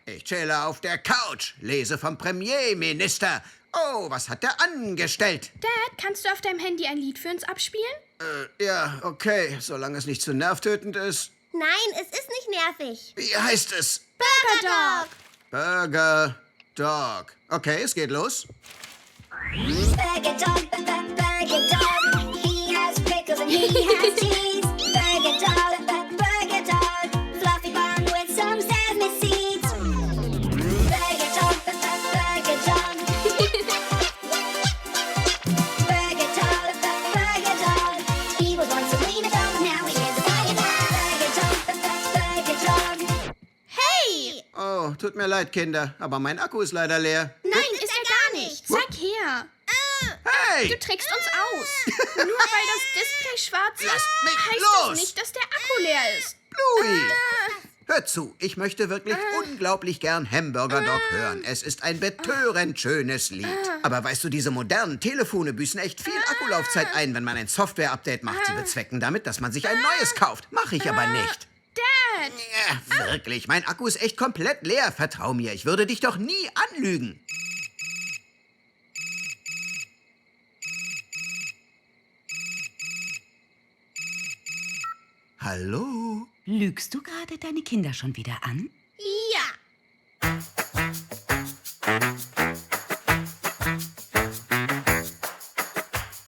Ich chille auf der Couch, lese vom Premierminister. Oh, was hat er angestellt? Dad, kannst du auf deinem Handy ein Lied für uns abspielen? Ja, okay, solange es nicht zu nervtötend ist. Nein, es ist nicht nervig. Wie heißt es? Burger Dog. Burger Dog. Okay, es geht los. Burger Dog, Burger Dog. He has pickles and he has cheese. Burger Dog, fluffy bun with some sesame seeds. Burger Dog, Burger Dog. Burger Dog. He was once a wiener dog, now he is a Burger Dog. Hey! Oh, tut mir leid, Kinder, aber mein Akku ist leider leer. Nein, ist er gar nicht. Zeig her. Hey! Du trickst uns aus. Nur weil das Display schwarz ist, Lasst mich heißt los! das nicht, dass der Akku leer ist. Bluey! Hör zu, ich möchte wirklich unglaublich gern Hamburger Dog hören. Es ist ein betörend schönes Lied. Aber weißt du, diese modernen Telefone büßen echt viel Akkulaufzeit ein, wenn man ein Software-Update macht. Sie bezwecken damit, dass man sich ein neues kauft. Mache ich aber nicht. Dad! Ja, wirklich, mein Akku ist echt komplett leer. Vertrau mir, ich würde dich doch nie anlügen. Hallo? Lügst du gerade deine Kinder schon wieder an?